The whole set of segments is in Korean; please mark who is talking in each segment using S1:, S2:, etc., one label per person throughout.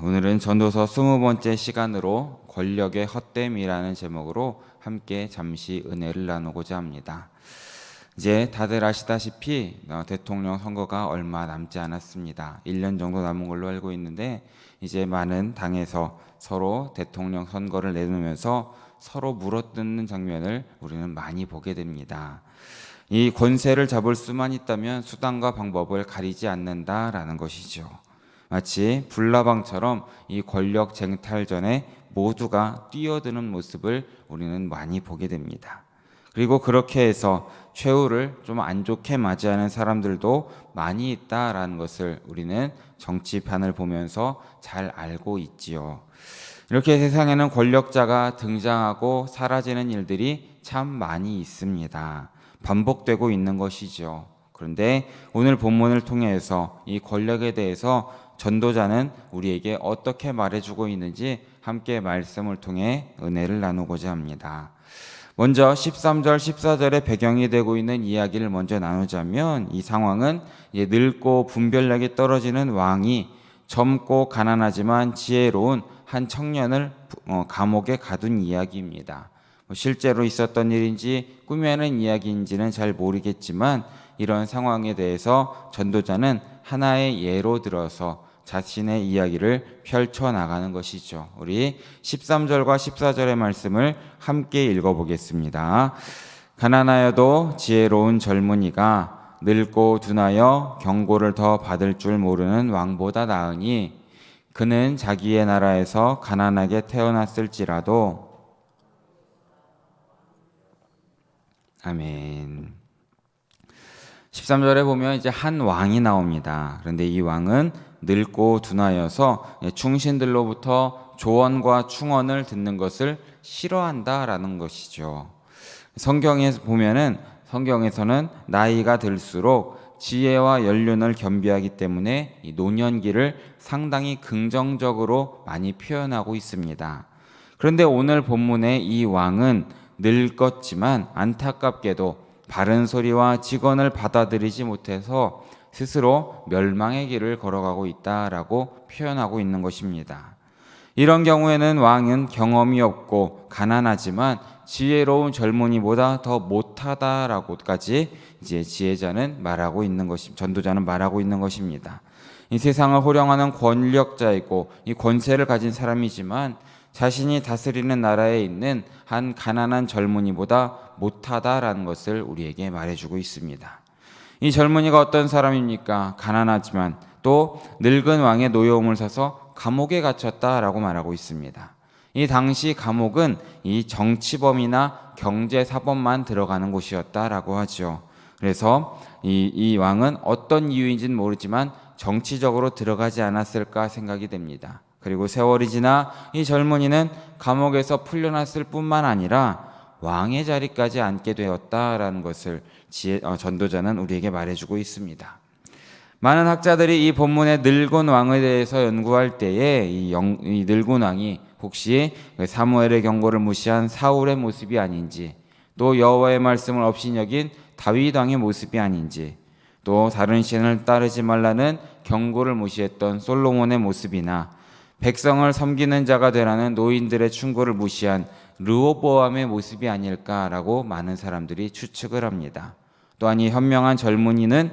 S1: 오늘은 전도서 20번째 시간으로 권력의 헛됨이라는 제목으로 함께 잠시 은혜를 나누고자 합니다. 이제 다들 아시다시피 대통령 선거가 얼마 남지 않았습니다. 1년 정도 남은 걸로 알고 있는데 이제 많은 당에서 서로 대통령 선거를 내놓으면서 서로 물어뜯는 장면을 우리는 많이 보게 됩니다. 이 권세를 잡을 수만 있다면 수단과 방법을 가리지 않는다라는 것이죠. 마치 불나방처럼 이 권력 쟁탈전에 모두가 뛰어드는 모습을 우리는 많이 보게 됩니다. 그리고 그렇게 해서 최후를 좀 안 좋게 맞이하는 사람들도 많이 있다라는 것을 우리는 정치판을 보면서 잘 알고 있지요. 이렇게 세상에는 권력자가 등장하고 사라지는 일들이 참 많이 있습니다. 반복되고 있는 것이죠. 그런데 오늘 본문을 통해서 이 권력에 대해서 전도자는 우리에게 어떻게 말해주고 있는지 함께 말씀을 통해 은혜를 나누고자 합니다. 먼저 13절, 14절의 배경이 되고 있는 이야기를 먼저 나누자면 이 상황은 늙고 분별력이 떨어지는 왕이 젊고 가난하지만 지혜로운 한 청년을 감옥에 가둔 이야기입니다. 실제로 있었던 일인지 꾸며낸 이야기인지는 잘 모르겠지만 이런 상황에 대해서 전도자는 하나의 예로 들어서 자신의 이야기를 펼쳐나가는 것이죠. 우리 13절과 14절의 말씀을 함께 읽어보겠습니다. 가난하여도 지혜로운 젊은이가 늙고 둔하여 경고를 더 받을 줄 모르는 왕보다 나으니 그는 자기의 나라에서 가난하게 태어났을지라도 아멘. 13절에 보면 이제 한 왕이 나옵니다. 그런데 이 왕은 늙고 둔하여서 충신들로부터 조언과 충언을 듣는 것을 싫어한다라는 것이죠. 성경에서는 나이가 들수록 지혜와 연륜을 겸비하기 때문에 이 노년기를 상당히 긍정적으로 많이 표현하고 있습니다. 그런데 오늘 본문의 이 왕은 늙었지만 안타깝게도 바른 소리와 직언을 받아들이지 못해서 스스로 멸망의 길을 걸어가고 있다라고 표현하고 있는 것입니다. 이런 경우에는 왕은 경험이 없고 가난하지만 지혜로운 젊은이보다 더 못하다라고까지 이제 지혜자는 말하고 있는 전도자는 말하고 있는 것입니다. 이 세상을 호령하는 권력자이고 이 권세를 가진 사람이지만 자신이 다스리는 나라에 있는 한 가난한 젊은이보다 못하다라는 것을 우리에게 말해주고 있습니다. 이 젊은이가 어떤 사람입니까? 가난하지만 또 늙은 왕의 노여움을 사서 감옥에 갇혔다라고 말하고 있습니다. 이 당시 감옥은 이 정치범이나 경제사범만 들어가는 곳이었다라고 하죠. 그래서 이 왕은 어떤 이유인지는 모르지만 정치적으로 들어가지 않았을까 생각이 됩니다. 그리고 세월이 지나 이 젊은이는 감옥에서 풀려났을 뿐만 아니라 왕의 자리까지 앉게 되었다라는 것을 전도자는 우리에게 말해주고 있습니다. 많은 학자들이 이 본문의 늙은 왕에 대해서 연구할 때에 이 늙은 왕이 혹시 사무엘의 경고를 무시한 사울의 모습이 아닌지, 또 여호와의 말씀을 없이 여긴 다윗 왕의 모습이 아닌지, 또 다른 신을 따르지 말라는 경고를 무시했던 솔로몬의 모습이나 백성을 섬기는 자가 되라는 노인들의 충고를 무시한 르호보암의 모습이 아닐까라고 많은 사람들이 추측을 합니다. 또한 이 현명한 젊은이는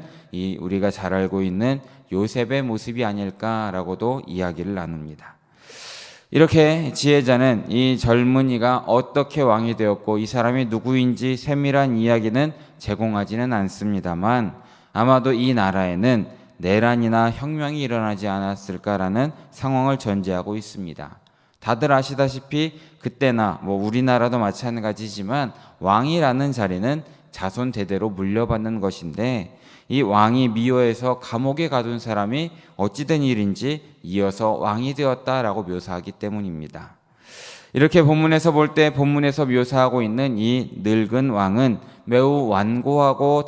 S1: 우리가 잘 알고 있는 요셉의 모습이 아닐까라고도 이야기를 나눕니다. 이렇게 지혜자는 이 젊은이가 어떻게 왕이 되었고 이 사람이 누구인지 세밀한 이야기는 제공하지는 않습니다만 아마도 이 나라에는 내란이나 혁명이 일어나지 않았을까라는 상황을 전제하고 있습니다. 다들 아시다시피 그때나 우리나라도 마찬가지지만 왕이라는 자리는 자손 대대로 물려받는 것인데 이 왕이 미워해서 감옥에 가둔 사람이 어찌된 일인지 이어서 왕이 되었다라고 묘사하기 때문입니다. 이렇게 본문에서 묘사하고 있는 이 늙은 왕은 매우 완고하고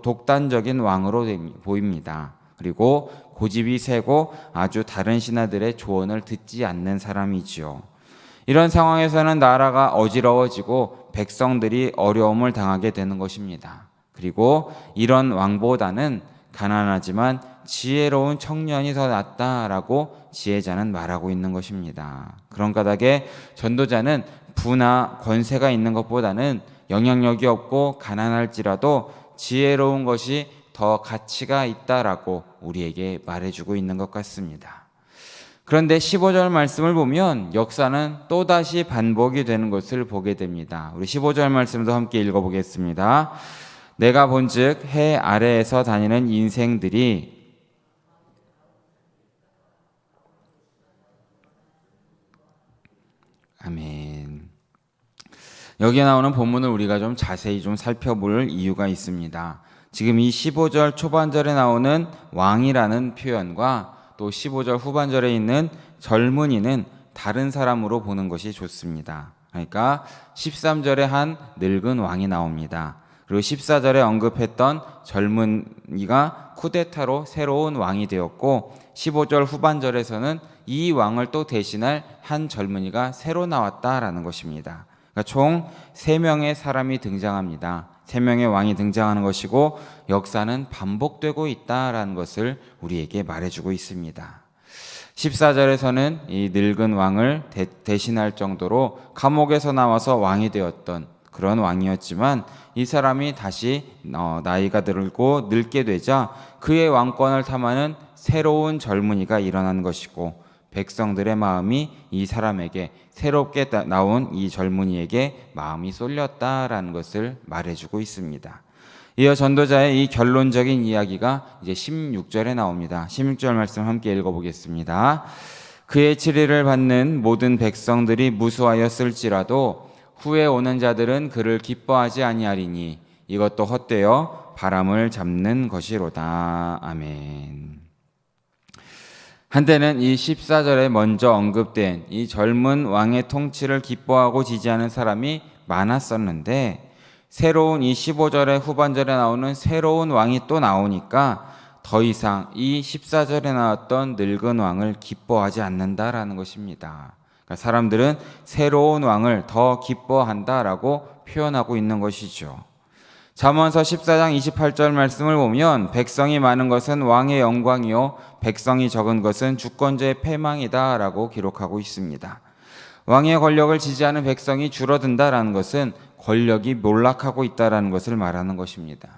S1: 독단적인 왕으로 보입니다. 그리고 고집이 세고 아주 다른 신하들의 조언을 듣지 않는 사람이지요. 이런 상황에서는 나라가 어지러워지고 백성들이 어려움을 당하게 되는 것입니다. 그리고 이런 왕보다는 가난하지만 지혜로운 청년이 더 낫다라고 지혜자는 말하고 있는 것입니다. 그런 까닭에 전도자는 부나 권세가 있는 것보다는 영향력이 없고 가난할지라도 지혜로운 것이 더 가치가 있다라고 우리에게 말해주고 있는 것 같습니다. 그런데 15절 말씀을 보면 역사는 또다시 반복이 되는 것을 보게 됩니다. 우리 15절 말씀도 함께 읽어보겠습니다. 내가 본즉 해 아래에서 다니는 인생들이 아멘. 여기에 나오는 본문을 우리가 좀 자세히 좀 살펴볼 이유가 있습니다. 지금 이 15절 초반절에 나오는 왕이라는 표현과 또 15절 후반절에 있는 젊은이는 다른 사람으로 보는 것이 좋습니다. 그러니까 13절에 한 늙은 왕이 나옵니다. 그리고 14절에 언급했던 젊은이가 쿠데타로 새로운 왕이 되었고 15절 후반절에서는 이 왕을 또 대신할 한 젊은이가 새로 나왔다라는 것입니다. 그러니까 총 3명의 사람이 등장합니다. 3명의 왕이 등장하는 것이고 역사는 반복되고 있다라는 것을 우리에게 말해주고 있습니다. 14절에서는 이 늙은 왕을 대신할 정도로 감옥에서 나와서 왕이 되었던 그런 왕이었지만 이 사람이 다시 나이가 들고 늙게 되자 그의 왕권을 탐하는 새로운 젊은이가 일어난 것이고 백성들의 마음이 이 사람에게 새롭게 나온 이 젊은이에게 마음이 쏠렸다라는 것을 말해주고 있습니다. 이어 전도자의 이 결론적인 이야기가 이제 16절에 나옵니다. 16절 말씀 함께 읽어보겠습니다. 그의 치리를 받는 모든 백성들이 무수하였을지라도 후에 오는 자들은 그를 기뻐하지 아니하리니 이것도 헛되어 바람을 잡는 것이로다. 아멘. 한때는 이 14절에 먼저 언급된 이 젊은 왕의 통치를 기뻐하고 지지하는 사람이 많았었는데 새로운 이 15절의 후반절에 나오는 새로운 왕이 또 나오니까 더 이상 이 14절에 나왔던 늙은 왕을 기뻐하지 않는다라는 것입니다. 그러니까 사람들은 새로운 왕을 더 기뻐한다라고 표현하고 있는 것이죠. 잠언서 14장 28절 말씀을 보면 백성이 많은 것은 왕의 영광이요 백성이 적은 것은 주권자의 패망이다 라고 기록하고 있습니다. 왕의 권력을 지지하는 백성이 줄어든다라는 것은 권력이 몰락하고 있다는 것을 말하는 것입니다.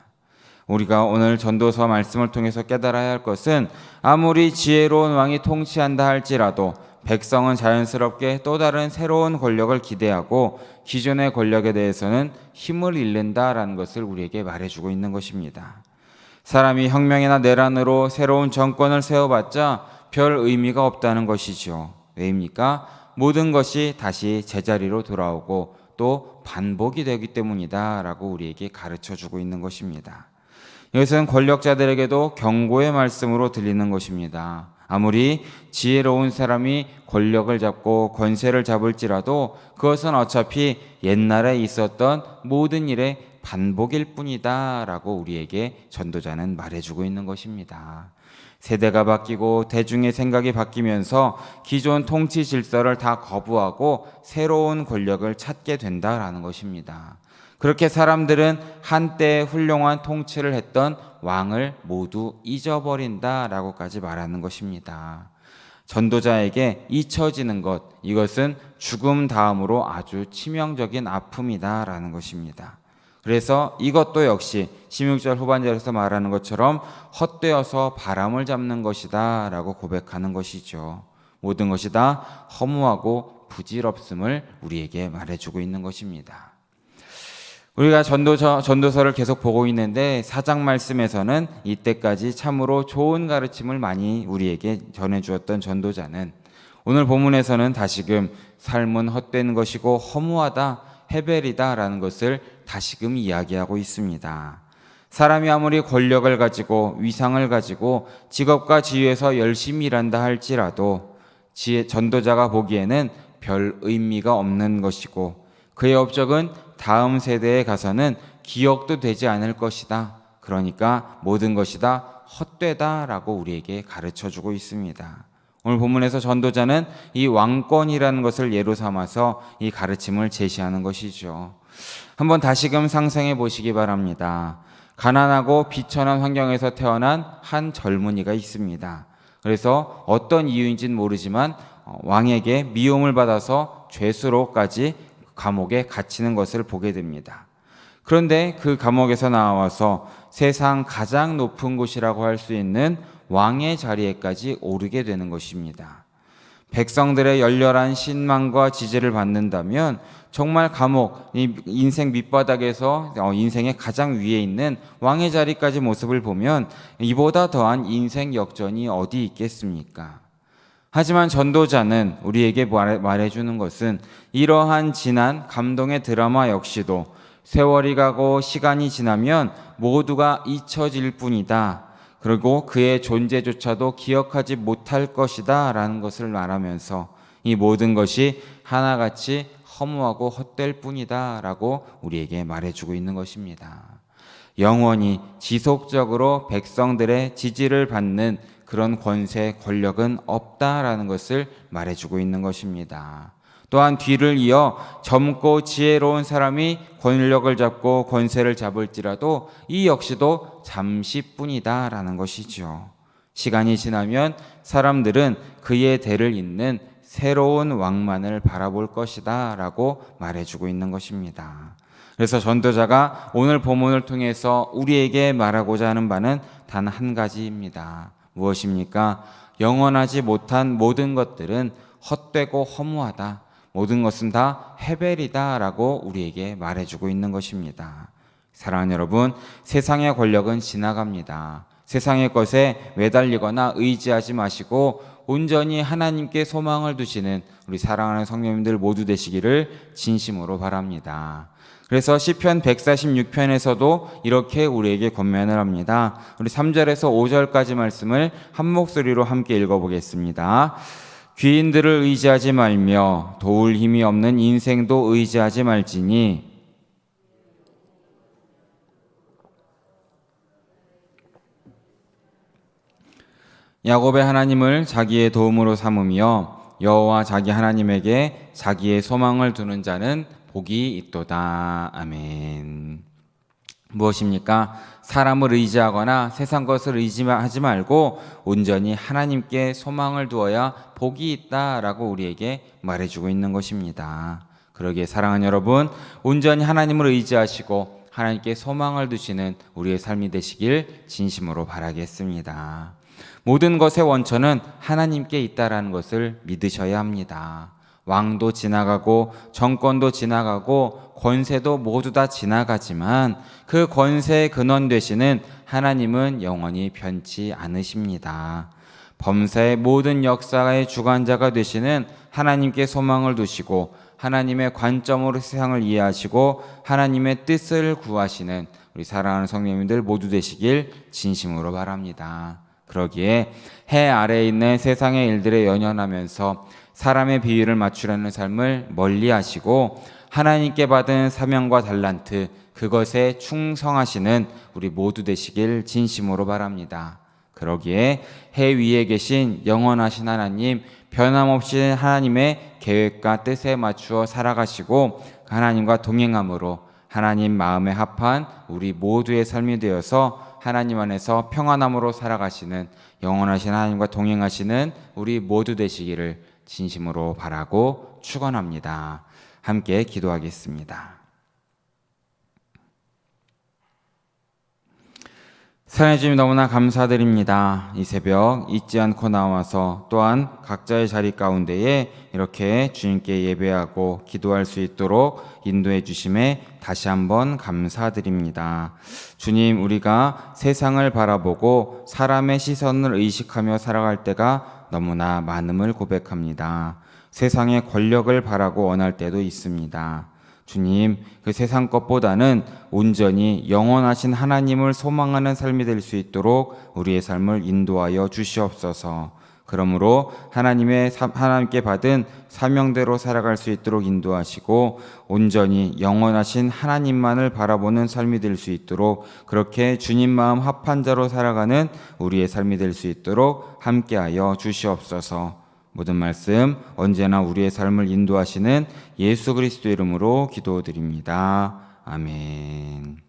S1: 우리가 오늘 전도서 말씀을 통해서 깨달아야 할 것은 아무리 지혜로운 왕이 통치한다 할지라도 백성은 자연스럽게 또 다른 새로운 권력을 기대하고 기존의 권력에 대해서는 힘을 잃는다라는 것을 우리에게 말해주고 있는 것입니다. 사람이 혁명이나 내란으로 새로운 정권을 세워봤자 별 의미가 없다는 것이죠. 왜입니까? 모든 것이 다시 제자리로 돌아오고 또 반복이 되기 때문이다 라고 우리에게 가르쳐주고 있는 것입니다. 이것은 권력자들에게도 경고의 말씀으로 들리는 것입니다. 아무리 지혜로운 사람이 권력을 잡고 권세를 잡을지라도 그것은 어차피 옛날에 있었던 모든 일의 반복일 뿐이다 라고 우리에게 전도자는 말해주고 있는 것입니다. 세대가 바뀌고 대중의 생각이 바뀌면서 기존 통치 질서를 다 거부하고 새로운 권력을 찾게 된다라는 것입니다. 그렇게 사람들은 한때 훌륭한 통치를 했던 왕을 모두 잊어버린다라고까지 말하는 것입니다. 전도자에게 잊혀지는 것, 이것은 죽음 다음으로 아주 치명적인 아픔이다라는 것입니다. 그래서 이것도 역시 16절 후반절에서 말하는 것처럼 헛되어서 바람을 잡는 것이다 라고 고백하는 것이죠. 모든 것이 다 허무하고 부질없음을 우리에게 말해주고 있는 것입니다. 우리가 전도서를 계속 보고 있는데 4장 말씀에서는 이때까지 참으로 좋은 가르침을 많이 우리에게 전해주었던 전도자는 오늘 본문에서는 다시금 삶은 헛된 것이고 허무하다, 헤벨이다 라는 것을 다시금 이야기하고 있습니다. 사람이 아무리 권력을 가지고 위상을 가지고 직업과 지위에서 열심히 일한다 할지라도 전도자가 보기에는 별 의미가 없는 것이고 그의 업적은 다음 세대에 가서는 기억도 되지 않을 것이다. 그러니까 모든 것이 다 헛되다라고 우리에게 가르쳐주고 있습니다. 오늘 본문에서 전도자는 이 왕권이라는 것을 예로 삼아서 이 가르침을 제시하는 것이죠. 한번 다시금 상상해 보시기 바랍니다. 가난하고 비천한 환경에서 태어난 한 젊은이가 있습니다. 그래서 어떤 이유인지는 모르지만 왕에게 미움을 받아서 죄수로까지 감옥에 갇히는 것을 보게 됩니다. 그런데 그 감옥에서 나와서 세상 가장 높은 곳이라고 할 수 있는 왕의 자리에까지 오르게 되는 것입니다. 백성들의 열렬한 신망과 지지를 받는다면 정말 감옥, 인생 밑바닥에서 인생의 가장 위에 있는 왕의 자리까지 모습을 보면 이보다 더한 인생 역전이 어디 있겠습니까? 하지만 전도자는 우리에게 말해주는 것은 이러한 진한 감동의 드라마 역시도 세월이 가고 시간이 지나면 모두가 잊혀질 뿐이다. 그리고 그의 존재조차도 기억하지 못할 것이다 라는 것을 말하면서 이 모든 것이 하나같이 허무하고 헛될 뿐이다 라고 우리에게 말해주고 있는 것입니다. 영원히 지속적으로 백성들의 지지를 받는 그런 권세, 권력은 없다라는 것을 말해주고 있는 것입니다. 또한 뒤를 이어 젊고 지혜로운 사람이 권력을 잡고 권세를 잡을지라도 이 역시도 잠시뿐이다 라는 것이죠. 시간이 지나면 사람들은 그의 대를 잇는 새로운 왕만을 바라볼 것이다 라고 말해주고 있는 것입니다. 그래서 전도자가 오늘 본문을 통해서 우리에게 말하고자 하는 바는 단 한 가지입니다. 무엇입니까? 영원하지 못한 모든 것들은 헛되고 허무하다. 모든 것은 다 헤벨이다 라고 우리에게 말해주고 있는 것입니다. 사랑하는 여러분, 세상의 권력은 지나갑니다. 세상의 것에 매달리거나 의지하지 마시고 온전히 하나님께 소망을 두시는 우리 사랑하는 성도님들 모두 되시기를 진심으로 바랍니다. 그래서 시편 146편에서도 이렇게 우리에게 권면을 합니다. 우리 3절에서 5절까지 말씀을 한 목소리로 함께 읽어보겠습니다. 귀인들을 의지하지 말며 도울 힘이 없는 인생도 의지하지 말지니 야곱의 하나님을 자기의 도움으로 삼으며 여호와 자기 하나님에게 자기의 소망을 두는 자는 복이 있도다. 아멘. 무엇입니까? 사람을 의지하거나 세상 것을 의지하지 말고 온전히 하나님께 소망을 두어야 복이 있다라고 우리에게 말해주고 있는 것입니다. 그러기에 사랑하는 여러분, 온전히 하나님을 의지하시고 하나님께 소망을 두시는 우리의 삶이 되시길 진심으로 바라겠습니다. 모든 것의 원천은 하나님께 있다라는 것을 믿으셔야 합니다. 왕도 지나가고 정권도 지나가고 권세도 모두 다 지나가지만 그 권세의 근원 되시는 하나님은 영원히 변치 않으십니다. 범사의 모든 역사의 주관자가 되시는 하나님께 소망을 두시고 하나님의 관점으로 세상을 이해하시고 하나님의 뜻을 구하시는 우리 사랑하는 성도님들 모두 되시길 진심으로 바랍니다. 그러기에 해 아래에 있는 세상의 일들에 연연하면서 사람의 비위를 맞추려는 삶을 멀리하시고 하나님께 받은 사명과 달란트 그것에 충성하시는 우리 모두 되시길 진심으로 바랍니다. 그러기에 해 위에 계신 영원하신 하나님, 변함없이 하나님의 계획과 뜻에 맞추어 살아가시고 하나님과 동행함으로 하나님 마음에 합한 우리 모두의 삶이 되어서 하나님 안에서 평안함으로 살아가시는 영원하신 하나님과 동행하시는 우리 모두 되시기를 진심으로 바라고 축원합니다. 함께 기도하겠습니다. 사랑해 주님 너무나 감사드립니다. 이 새벽 잊지 않고 나와서 또한 각자의 자리 가운데에 이렇게 주님께 예배하고 기도할 수 있도록 인도해 주심에 다시 한번 감사드립니다. 주님, 우리가 세상을 바라보고 사람의 시선을 의식하며 살아갈 때가 너무나 많음을 고백합니다. 세상의 권력을 바라고 원할 때도 있습니다. 주님, 그 세상 것보다는 온전히 영원하신 하나님을 소망하는 삶이 될 수 있도록 우리의 삶을 인도하여 주시옵소서. 그러므로 하나님께 받은 사명대로 살아갈 수 있도록 인도하시고 온전히 영원하신 하나님만을 바라보는 삶이 될 수 있도록 그렇게 주님 마음 합한 자로 살아가는 우리의 삶이 될 수 있도록 함께하여 주시옵소서. 모든 말씀 언제나 우리의 삶을 인도하시는 예수 그리스도 이름으로 기도드립니다. 아멘.